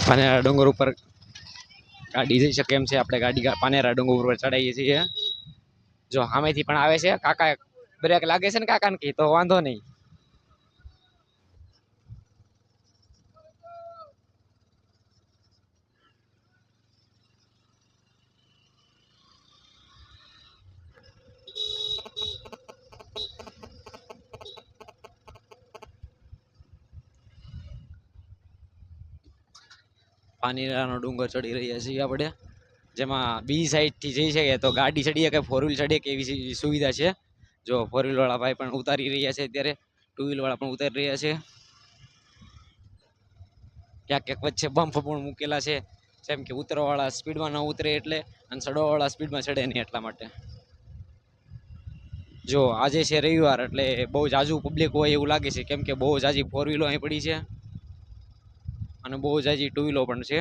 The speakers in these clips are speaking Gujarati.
પાનેરા ડુંગર ઉપર ગાડી જઈ શકે એમ છે। આપણે ગાડી પાનેરા ડુંગર ઉપર ચડાવીએ છીએ। જો સામેથી પણ આવે છે। કાકા બ્રેક લાગે છે ને કાકા ને તો વાંધો નહીં। પાનેરાનો ડુંગર ચડી રહ્યા છીએ આપણે, જેમાં બી સાઈડ થી જઈ શકે તો ગાડી ચડીએ કે ફોર વ્હીલ ચડીએ કે એવી સુવિધા છે। જો ફોર વ્હીલ વાળા ભાઈ પણ ઉતારી રહ્યા છે અત્યારે, ટુ વ્હીલ વાળા પણ ઉતારી રહ્યા છે। ક્યાંક ક્યાંક વચ્ચે બમ્પ પણ મૂકેલા છે, જેમ કે ઉતરવાવાળા સ્પીડમાં ન ઉતરે એટલે, અને ચડવાવાળા સ્પીડમાં ચડે નહીં એટલા માટે। જો આજે છે રવિવાર એટલે બહુ જાજુ પબ્લિક હોય એવું લાગે છે, કેમ કે બહુ જાજી ફોર વ્હીલો અહીં પડી છે અને બહુ જાજી ટુ વ્હીલો પણ છે।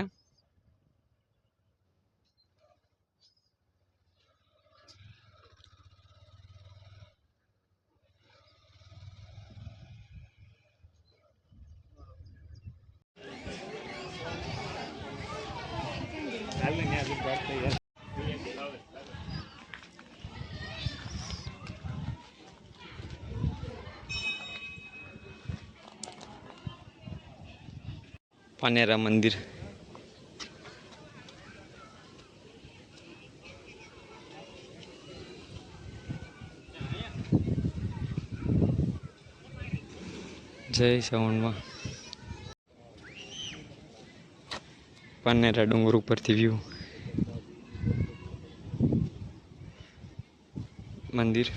પાનેરા મંદિર, જય શ્રાવણમાં પાનેરા ડુંગર ઉપરથી વ્યૂ મંદિર।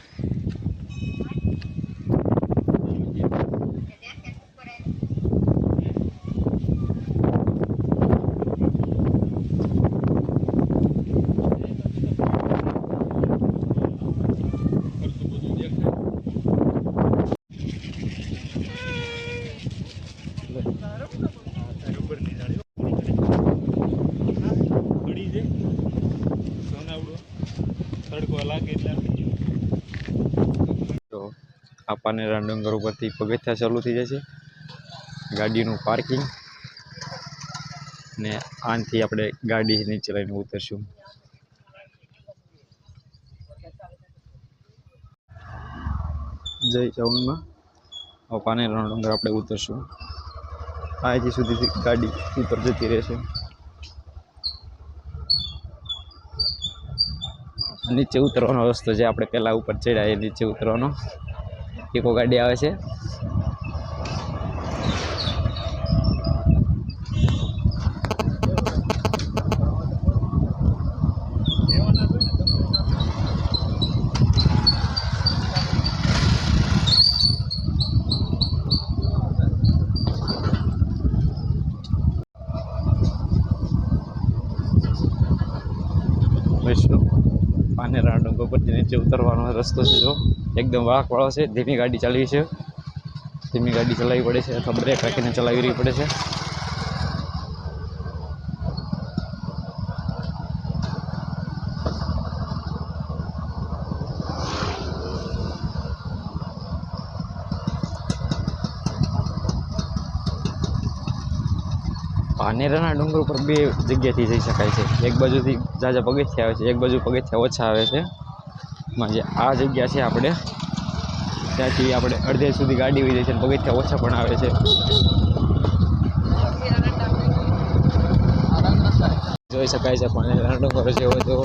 તો આ પાનેરા ડુંગર ઉપરથી પગથિયા ચાલુ થઈ જશે, ગાડીનું પાર્કિંગ, ને આનથી આપણે ગાડી નીચે લઈને ઉતરશું। જય ચાવણમાં પાનેરા ડુંગર આપણે ઉતરશું, અહીંથી સુધી ગાડી ઉપર જતી રહેશે। નીચે ઉતરવાનો રસ્તો જે આપણે પહેલા ઉપર ચડ્યા એ નીચે ઉતરવાનો, ઇકો ગાડી આવે છે। પાનેરા ડુંગર પરથી નીચે ઉતરવાનો રસ્તો છે, જો એકદમ વાંકવાળો છે। ધીમી ગાડી ચાલવી છે, ધીમી ગાડી ચલાવવી પડે છે અથવા બ્રેક રાખીને ચલાવી પડે છે। પાનેરાના ડુંગર ઉપર બે જગ્યાથી જઈ શકાય છે, એક બાજુથી ઝાઝા પગથિયા આવે છે, એક બાજુ પગથિયા ઓછા આવે છે। જે આ જગ્યા છે આપણે ત્યાંથી આપણે અડધે સુધી ગાડી વહી જાય છે, પગથિયા ઓછા પણ આવે છે। જોઈ શકાય છે પાનેરાના ડુંગર જેવો તો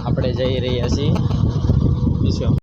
આપણે જઈ રહ્યા છીએ।